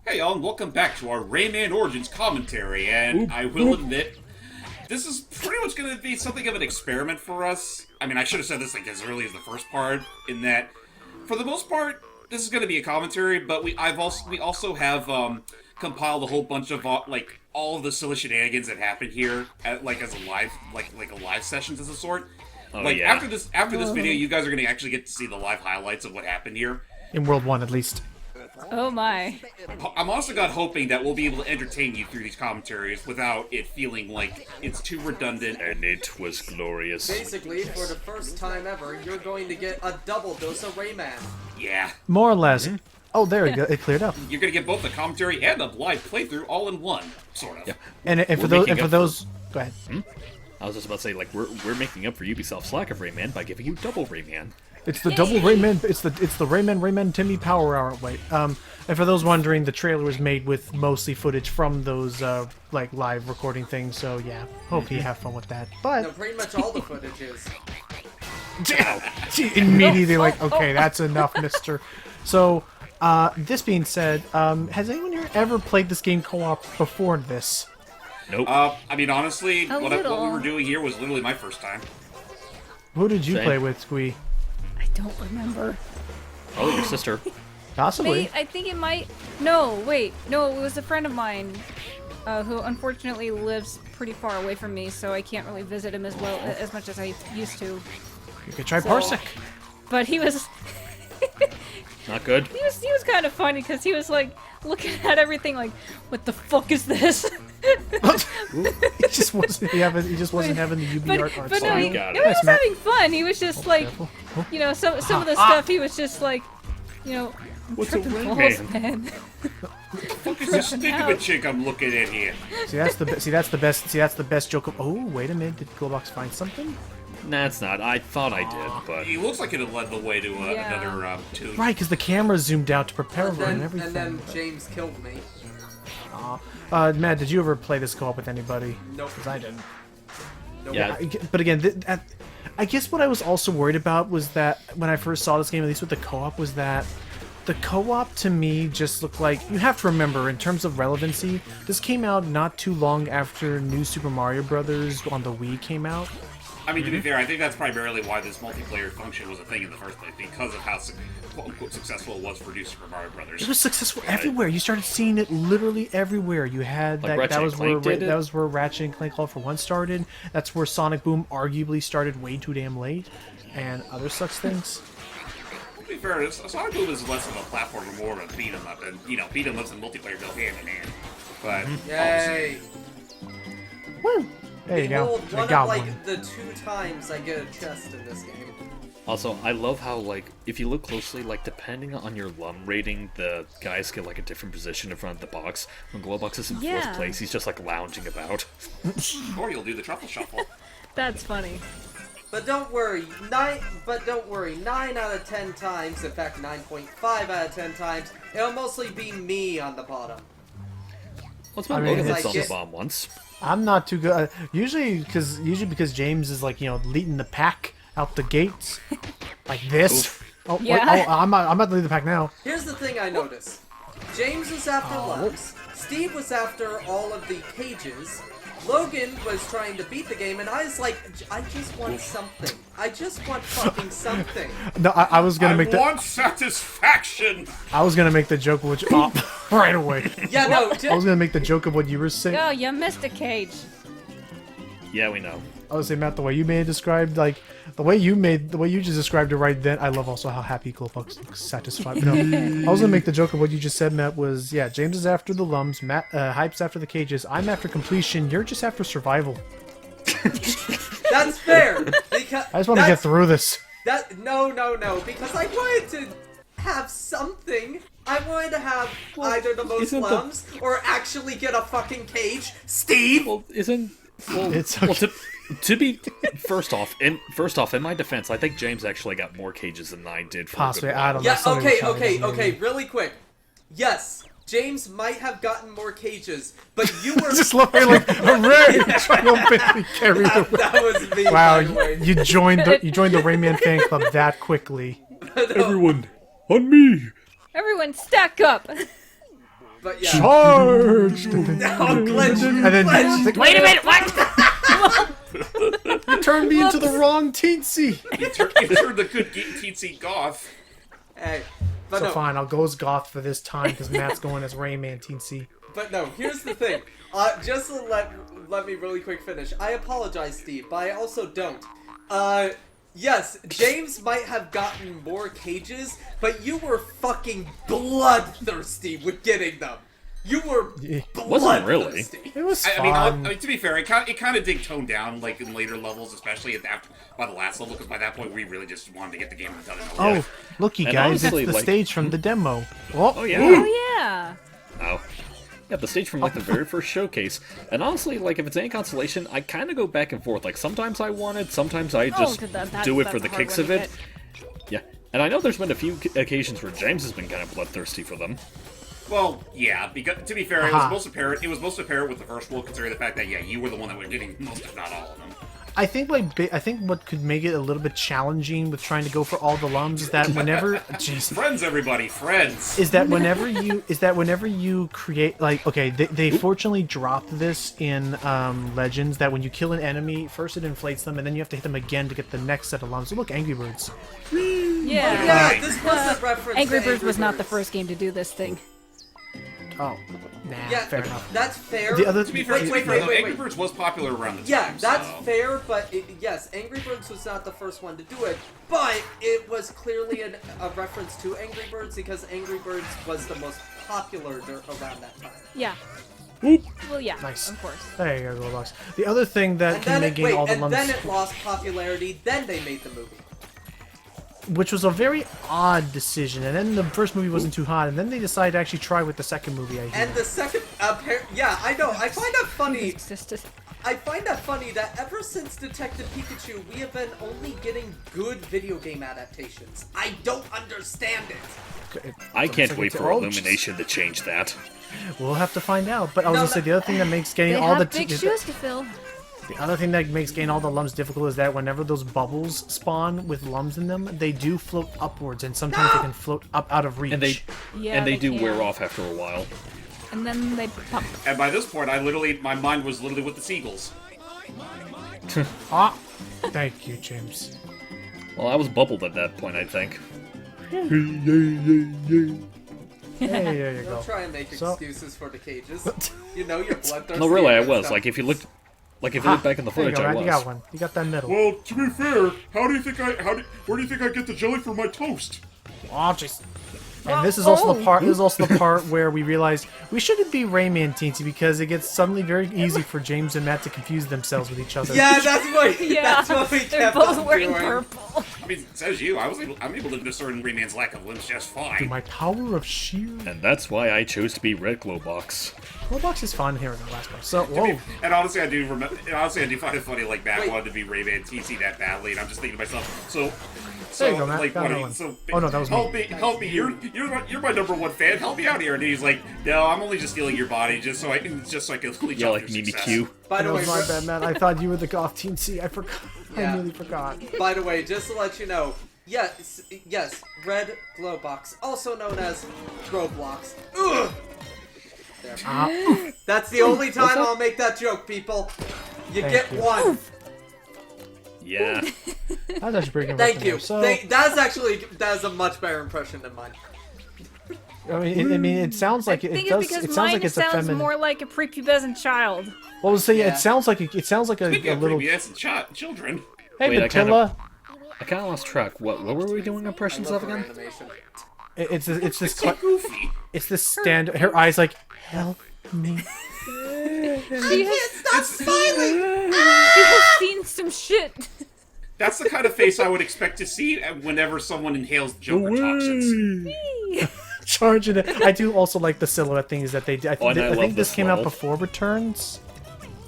Hey y'all, and welcome back to our Rayman Origins commentary, and I will admit, this is pretty much going to be something of an experiment for us. I mean, I should have said this like as early as the first part, in that, for the most part, this is going to be a commentary, but we also have compiled a whole bunch of like all of the silly shenanigans that happened here, as a live sessions as a sort. After this video, you guys are going to actually get to see the live highlights of what happened here. In World 1, at least. Oh my. I'm also hoping that we'll be able to entertain you through these commentaries without it feeling like it's too redundant. And it was glorious. Basically, for the first time ever, you're going to get a double dose of Rayman. Yeah. More or less. Oh, there we go. It cleared up. You're going to get both the commentary and a live playthrough all in one, sort of. Yeah. And for those, go ahead. I was just about to say, like, we're making up for Ubisoft's lack of Rayman by giving you double Rayman. It's the double Rayman. It's the Rayman Timmy Power Hour. Wait. And for those wondering, the trailer was made with mostly footage from those like live recording things. So yeah, hope you have fun with that. But No, pretty much all the footage is. immediately like, okay, that's enough, Mister. So this being said, has anyone here ever played this game co-op before this? Nope. I mean, honestly, what we little. were doing here was literally my first time. Who did you Same. play with, Squee? I don't remember. Oh, your sister. Possibly. I think it might. No, wait. No, it was a friend of mine who unfortunately lives pretty far away from me, so I can't really visit him as much as I used to. You could try So- Parsec. But he was Not good. he was kind of funny because he was like looking at everything like, what the fuck is this? He just wasn't having the UB art But no, Oh, he, you got no, it. he was Nice, Matt. having fun. He was just like, Careful. Oh. you know, some of the stuff he was just like, you know, What's a tripping Rayman? balls, man. What is this stick of a chick I'm looking at here? See, that's the best joke of. Oh, wait a minute. Did Glowbox find something? Nah, it's not. I thought I did, but... He looks like it led the way to Yeah. another tune. Right, because the camera zoomed out to prepare And for it and then, everything. and then James killed me. Matt, did you ever play this co-op with anybody? Nope. Because I didn't. Yeah. But again, I guess what I was also worried about was that when I first saw this game, at least with the co-op, was that the co-op to me just looked like, you have to remember, in terms of relevancy, this came out not too long after New Super Mario Brothers on the Wii came out. I mean, to be fair, I think that's primarily why this multiplayer function was a thing in the first place, because of how quote-unquote successful it was for New Super Mario Brothers. It was successful everywhere. You started seeing it literally everywhere. You had Like Ratchet and Clank did it? that was where Ratchet and Clank All for One started. That's where Sonic Boom arguably started way too damn late, and other such things. To be fair, Sonic Boom is less of a platform and more of a beat 'em up, and beat 'em ups and multiplayer go hand in hand. But Yay! Woo! There you go. Behold, I one got of like one. the 2 times I get a chest in this game. Also, I love how, like, if you look closely, like, depending on your lum rating, the guys get, like, a different position in front of the box. When Glowbox is in Yeah. fourth place, he's just, like, lounging about. or you'll do the truffle shuffle. That's funny. But don't worry, 9 out of 10 times, in fact 9.5 out of 10 times, it'll mostly be me on the bottom. What's my I mean, Logan it's hits on the like- bomb once? I'm not too good. Usually because James is like, leading the pack out the gates, like this. Oh, Yeah. wait, I'm about to lead the pack now. Here's the thing I noticed. James was after Lux, Steve was after all of the cages, Logan was trying to beat the game, and I was like, I just want something. I just want fucking something. No, I was gonna make want satisfaction! the joke which right away. Yeah, no, I was gonna make the joke of what you were saying. Yo, you missed a cage. Yeah, we know. I was saying, Matt, the way you made it described, like the way you just described it right then. I love also how happy Glowbox looks satisfied. But no, I was gonna make the joke of what you just said, Matt. Was James is after the lums, Matt Hype's after the cages. I'm after completion. You're just after survival. that's fair. Because I just want to get through this. No, because I wanted to have something. I wanted to have either the most isn't the- lums or actually get a fucking cage. Steve! Well, isn't... Well, It's well, okay. to be... First off, in my defense, I think James actually got more cages than I did for Possibly, a good while. I don't know. Yeah, somebody was telling me. okay, really quick. Yes, James might have gotten more cages, but you were... Just look like hooray! Triumphantly carried away. that was me, Wow, by the way. you joined the Rayman fan club that quickly. Everyone, on me! Everyone stack up. But yeah. Charged! Oh, glitch! And then Wait a minute, what? you turned me into the wrong teensy. You turned the good teensy goth. Hey, but So no. fine, I'll go as goth for this time because Matt's going as Rayman teensy. But no, here's the thing. Just to let me really quick finish. I apologize, Steve, but I also don't. Yes, James might have gotten more cages, but you were fucking bloodthirsty with getting them. You were Wasn't really. bloodthirsty. It was I fun. mean, to be fair, it kind of did tone down, like, in later levels, especially by the last level, because by that point, we really just wanted to get the game done and over. Oh, looky And guys, honestly, it's the like- stage from the demo. Oh, Oh yeah. Oh yeah. Ow. Yeah, the stage from like the very first showcase. And honestly, like if it's any consolation, I kind of go back and forth. Like sometimes I want it, sometimes I just do it for the that's a kicks hard of one to it. Yeah, and I know there's been a few occasions where James has been kind of bloodthirsty for them. Well, yeah, because, to be fair, it was Aha. most apparent. It was most apparent with the first one, considering the fact that, yeah, you were the one that was getting most, if not all of them. I think I think what could make it a little bit challenging with trying to go for all the lums is that whenever, jeez, Friends, everybody, friends! is that whenever you create like okay they fortunately dropped this in Legends that when you kill an enemy first it inflates them and then you have to hit them again to get the next set of lums. So look, Angry Birds. Yeah. Yeah, this was a reference Angry to Birds was not the Birds. first game to do this thing. Oh, nah, Yeah, fair enough. that's fair. The other To be fair, Angry Birds was popular around the Yeah, time, that's so. fair, but yes, Angry Birds was not the first one to do it, but it was clearly a reference to Angry Birds because Angry Birds was the most popular around that time. Yeah. Well, yeah. Nice. Of course. There you go, Roblox. The other thing that And can then make gain all the and lums, then it lost popularity, then they made the movie. which was a very odd decision, and then the first movie wasn't too hot, and then they decided to actually try with the second movie. I hear. And the second, yeah, I know, I find that funny. Existed. I find that funny that ever since Detective Pikachu, we have been only getting good video game adaptations. I don't understand it. I can't like wait it's- for oh, Illumination to change that. We'll have to find out. But I was No, gonna say the other thing that makes getting They all have the big shoes to fill. the other thing that makes getting all the lums difficult is that whenever those bubbles spawn with lums in them, they do float upwards, and sometimes they can float up out of reach. And they Yeah, do can. wear off after a while. And then they pop. And by this point, my mind was literally with the seagulls. Ah, thank you, James. Well, I was bubbled at that point, I think. Hey, there you go. Don't try and make So- excuses for the cages. You know you're bloodthirsty. No, really, I and was. stuff. Like if you look back in the There you footage, go, I Matt. was. You got one. You got that middle. Well, to be fair, where do you think I get the jelly for my toast? Oh, jeez. And this is also the Oh. part. This is also the part where we realize we shouldn't be Rayman Teensy because it gets suddenly very easy for James and Matt to confuse themselves with each other. Yeah, that's what. Yeah. That's what we They're kept both on wearing doing. purple. I mean, says you. I'm able to discern Rayman's lack of limbs just fine. My power of sheer. And that's why I chose to be Red Glowbox. Roblox is fun here in the last part. So, whoa. And honestly, I do find it funny. Like Matt Wait. wanted to be Rayman TC that badly, and I'm just thinking to myself, so. There you go, Matt. Like, Got what? another one. So, Oh, no, that was me. help me! You're my number one fan. Help me out here! And he's like, no, I'm only just stealing your body just so I can leech Yeah, off like your success. Mimikyu. By That the way, was my bad, Matt. I thought you were the goth Teensy. I forgot. Yeah. I really forgot. by the way, just to let you know, yes, Red Glowbox, also known as Roblox. Ugh! There. That's the only time I'll make that joke, people. You Thank get you. one. Yeah. That was actually pretty good. Thank you. So, That is a much better impression than mine. I mean, it sounds like I it think does. it's because It sounds mine like it's a sounds feminine. more like a prepubescent child. Well, so yeah, Yeah. it sounds like a Speaking of little. previous children. Hey, Wait, I kind Patilla. I kind of lost track. What were we doing impressions Love of her again? animation. It's this. So goofy. It's this stand. Her eyes like help me. She has, Stop smiling! she has seen some shit. That's the kind of face I would expect to see whenever someone inhales Joker toxins. Charging it. I do also like the silhouette things that they did. I, Oh, and I think love this this came out level. before Returns.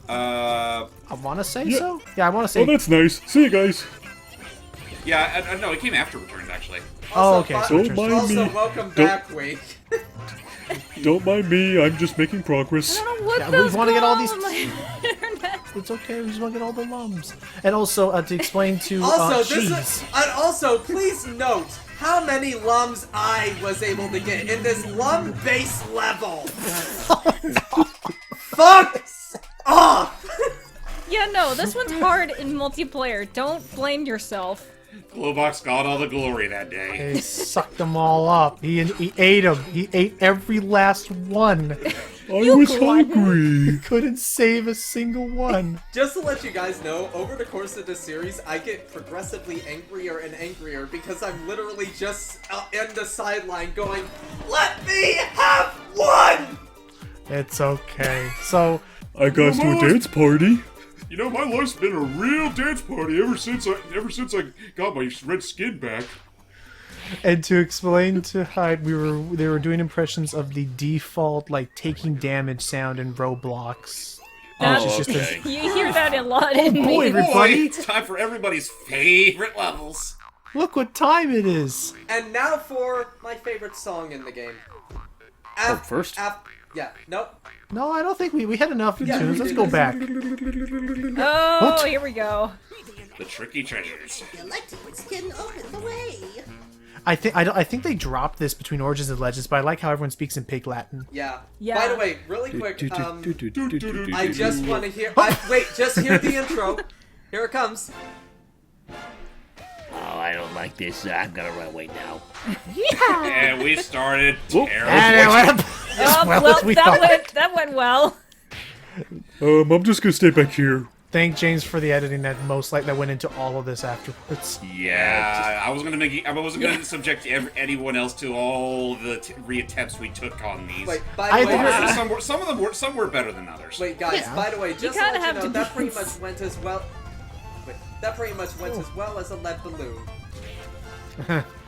Uh, I want to say so. Yeah, I want to say. Oh, that's nice. See you guys. yeah, no, it came after Returns actually. Oh, Also, okay. So Don't Returns. mind Also, me. welcome Don't- back, Wake. Don't mind me. I'm just making progress. I don't know what Yeah, we those wanna get all go these- on my internet. It's okay. We just want to get all the lums. And also to explain to Also, cheese. and also, please note how many lums I was able to get in this lum-based level. Fuck off! Yeah, no, this one's hard in multiplayer. Don't blame yourself. Glowbox got all the glory that day. He sucked them all up. He ate them. He ate every last one. I was hungry. He couldn't save a single one. Just to let you guys know, over the course of this series, I get progressively angrier and angrier because I'm literally just in the sideline going, "Let me have one!" It's okay. So, I got to a dance party. You know, my life's been a real dance party ever since I got my red skin back. and to explain to Hyde, they were doing impressions of the default like taking damage sound in Roblox. That's Which is just okay. You hear that a lot in boy, me. everybody. Boy, time for everybody's favorite levels. Look what time it is. And now for my favorite song in the game. First? Yeah, nope. No, I don't think we had enough Yeah, tunes. we Let's did. go back. Oh, here we go. The tricky treasures. Electrics can open the way. I think they dropped this between Origins and Legends, but I like how everyone speaks in Pig Latin. Yeah. Yeah. By the way, really quick, I just want to hear. Wait, just hear the intro. Here it comes. Oh, I don't like this. I'm gonna run away now. And we started Whoop. terrible. And it went Oh, well well, as we that thought. went well. I'm just gonna stay back here. Thank James for the editing that that went into all of this afterwards. Yeah, I wasn't gonna subject anyone else to all the reattempts we took on these. Wait, by I the way, think some were better than others. wait, guys. Yeah. By the way, just to kinda let you have know, to that be- pretty much went as well. Wait, that pretty much went as well as a lead balloon.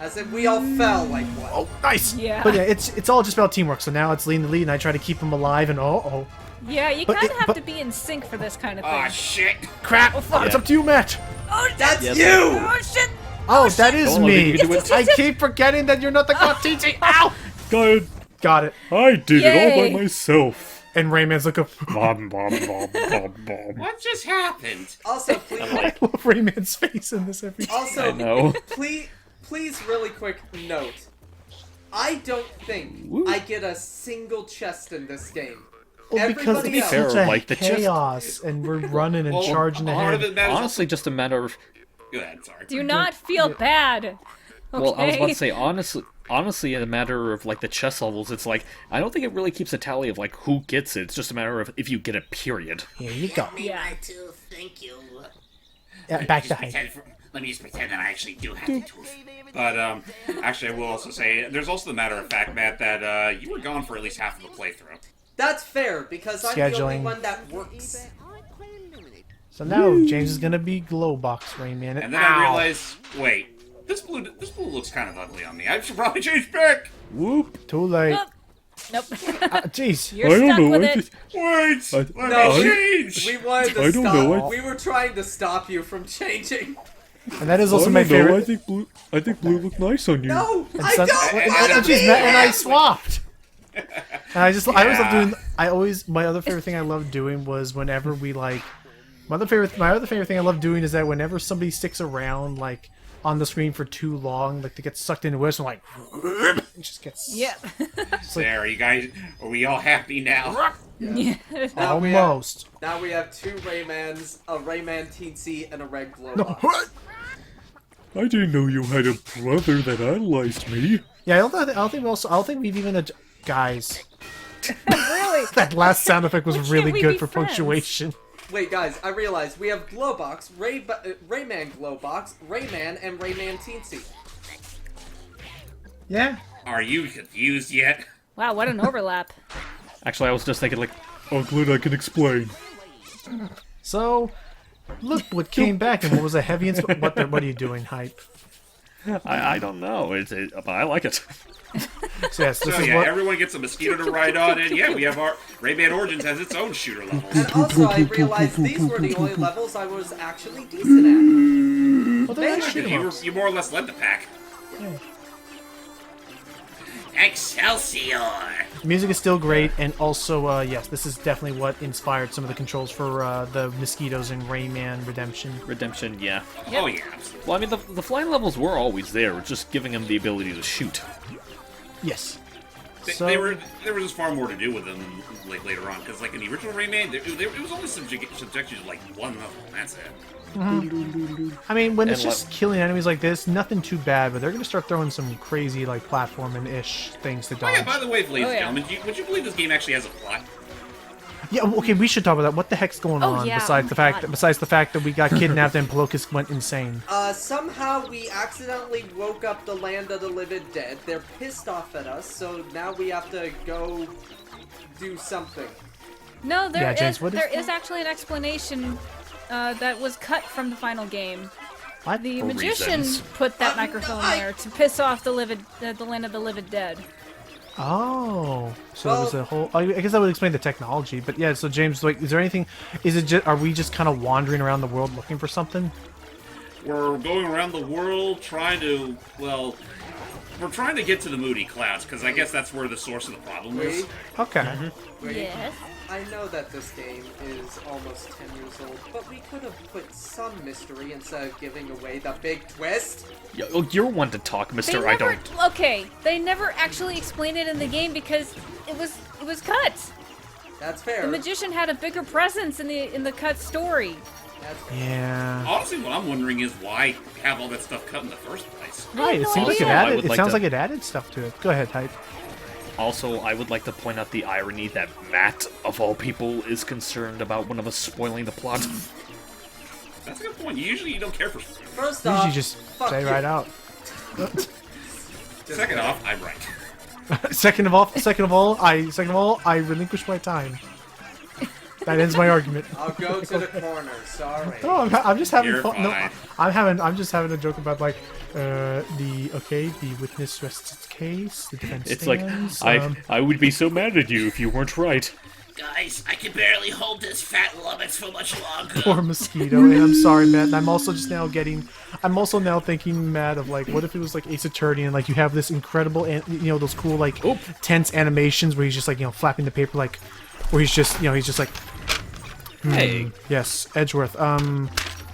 As if we all fell like one. Oh, nice. Yeah. But yeah, it's all just about teamwork. So now it's lean the lead, and I try to keep him alive. And Yeah, you But kind of it- have but- to be in sync for this kind of thing. Ah, shit. crap! It's up to you, Matt. Oh, That's Yes. you. Oh shit! Oh, that is Come on, me. you can do it. I keep forgetting that you're not the god teaching. Ow! God, Got it. I did it all Yay. by myself. And Rayman's looking. Bomb, bomb, bomb, bomb, bomb. What just happened? Also, please. I love Rayman's face in this every. Also, I know. please, really quick note. I don't think I get a single chest in this game. Well, because Everybody it's else. such a like the chest- chaos, and we're running and Well, charging part of ahead. it matters. Honestly, just a matter of. Go ahead, sorry. Do not feel bad. Okay. Well, I was about to say, honestly, in a matter of like the chess levels, it's like I don't think it really keeps a tally of like who gets it. It's just a matter of if you get it. Period. Here you go. Yeah. Too, thank you. Back to Hyde. Let me just pretend that I actually do have the tooth. But actually, I will also say there's also the matter of fact, Matt, that you were gone for at least half of the playthrough. That's fair because I'm the only Scheduling. one that works. So now James is gonna be Glowbox Rayman. And then I realized, wait, this blue looks kind of ugly on me. I should probably change back. Whoop. Too late. Oh, nope. Jeez. You're I don't stuck know. with I it. just- Wait, let No, me change. we wanted to I don't stop. know. We were trying to stop you from changing. And that is also I my don't know. favorite. I think blue looked nice on you. No, And I some- don't. and jeez, Matt and I swapped. And I always love doing. My other favorite thing I loved doing was whenever we like. My other favorite thing I love doing is that whenever somebody sticks around like on the screen for too long, like they get sucked into it, so like it just gets Yeah. There, you guys, are we all happy now? Yeah. Now we have- almost. Now we have two Raymans, a Rayman Teensy, and a Red Glow No, Box. I didn't know you had a brother that idolized me. yeah, I don't think we've even guys. Really? That last sound effect was Why really can't we good be for friends? punctuation. Wait, guys, I realized we have Glowbox, Rayman Glowbox, Rayman, and Rayman Teensy. Yeah. Are you confused yet? Wow, what an overlap. Actually, I was just thinking like, oh, glad I can explain. So, look what came back and what was a heavy what are you doing, Hype? I don't know. But I like it. So yes, this So is yeah, what everyone gets a mosquito to ride on, and yeah, we have our Rayman Origins has its own shooter levels. And also, I realized these were the only levels I was actually decent well, they're not Maybe shoot 'em You, ups. you more or less led the pack. Excelsior! The music is still great, and also, yes, this is definitely what inspired some of the controls for the mosquitoes in Rayman Redemption. Redemption, yeah. Oh yeah, absolutely. Well, I mean, the flying levels were always there, just giving them the ability to shoot. Yes. There was just far more to do with them like later on, because like in the original Rayman, it was only subjected to like one level. And that's it. I mean, when And it's just killing enemies like this, nothing too bad, but they're going to start throwing some crazy, like, platforming-ish things to Oh dodge. yeah. By the way, ladies Oh, and yeah. gentlemen, would you believe this game actually has a plot? Yeah, okay, we should talk about that. What the heck's going Oh, on yeah, besides oh the my fact God. besides the fact that we got kidnapped and Plokus went insane? Somehow we accidentally woke up the land of the living dead. They're pissed off at us, so now we have to go do something. No, Yeah, James, what is there is actually an explanation that was cut from the final game. What? The For magician reasons. put that microphone there to piss off the land of the living dead. Oh, so Well- it was a whole. I guess that would explain the technology, but yeah. So James, like, is there anything? Is it just? Are we just kind of wandering around the world looking for something? We're going around the world trying to, well, we're trying to get to the Moody Clouds, because I guess that's where the source of the problem is. Wait, Okay. wait. Yes. I know that this game is almost 10 years old, but we could have put some mystery instead of giving away the big twist. Oh, you're one to talk, Mister. I don't. Okay, they never actually explained it in the game because it was cut. That's fair. The magician had a bigger presence in the cut story. That's fair. Yeah. Honestly, what I'm wondering is why have all that stuff cut in the first place. Right. It no seems like it idea. I added. would It like sounds to- like it added stuff to it. Go ahead, Hype. Also, I would like to point out the irony that Matt, of all people, is concerned about one of us spoiling the plot. That's a good point. Usually you don't care for spoilers. First Usually off, just fuck say you. right out. Second off, I'm right. second of all, I relinquish my time. That ends my argument. I'll go to the corner. Sorry. No, I'm just having You're fun. No, fine. I'm just having a joke about like the witness rests its case, the defense It's like, stands. I would be so mad at you if you weren't right. Guys, I can barely hold this fat lummox for much longer. Poor mosquito, and I'm sorry, Matt. And I'm also just now I'm thinking, Matt, of like, what if it was like Ace Attorney and like you have this incredible, those cool like Oop. tense animations where he's just like flapping the paper like, where he's just like, Hey, yes, Edgeworth.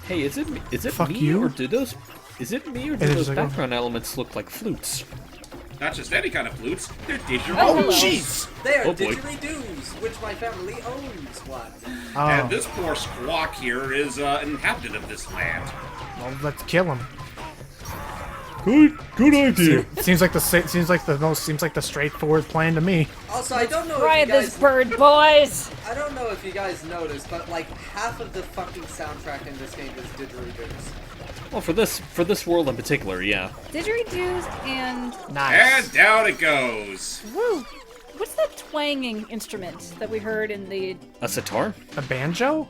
hey, is it Fuck me you. or do those? Is it me or do it's those like, oh. background elements look like flutes? Not just any kind of flutes, they're digital. Oh, hello. Jeez. They are Oh, boy. didgeridoos, which my family owns one. And Oh, this poor squawk here is an inhabitant of this land. well, let's kill him. Good idea. Seems like the straightforward plan to me. Also, I don't know Try if you this guys, bird, boys. I don't know if you guys noticed, but like half of the fucking soundtrack in this game is didgeridoos. Well, for this world in particular, yeah. Didgeridoos and Nice. And down it goes. woo. What's that twanging instrument that we heard in the? A sitar? A banjo?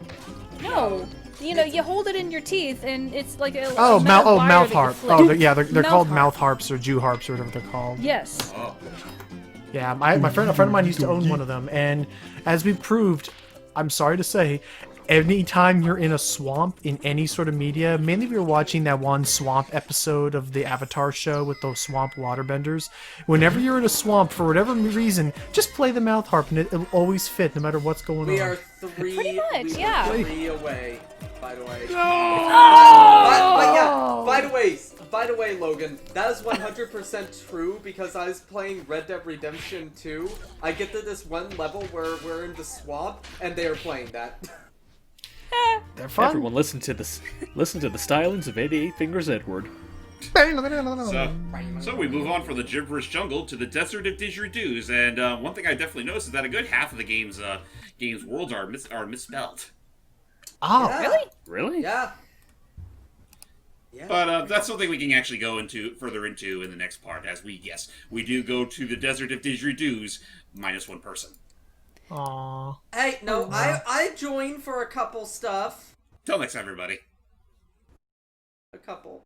No, you hold it in your teeth and it's like a Oh, a metal wire mouth that you harp. flick. Oh, they're called Mouth mouth harps or Jew harps or whatever they're called. Yes. Oh. Yeah, a friend of mine used to own one of them, and as we proved, I'm sorry to say, anytime you're in a swamp in any sort of media, mainly if you're watching that one swamp episode of the Avatar show with those swamp waterbenders, whenever you're in a swamp for whatever reason, just play the mouth harp and it'll always fit no matter what's going We on. are three. Pretty much, we are yeah. 3 away. By the way. Oh! But yeah. By the way, Logan, that is 100% true because I was playing Red Dead Redemption 2. I get to this one level where we're in the swamp and they are playing that. They're fun. Everyone, listen to the stylings of 88 Fingers Edward. So we move on from the gibberish jungle to the desert of didgeridoos, and one thing I definitely noticed is that a good half of the game's worlds are misspelled. Oh, Yeah. Really? Really? Yeah. Yeah. But that's something we can actually go further into in the next part, as we do go to the desert of didgeridoos minus one person. aw. Hey, no, I joined for a couple stuff. Till next time, everybody. A couple.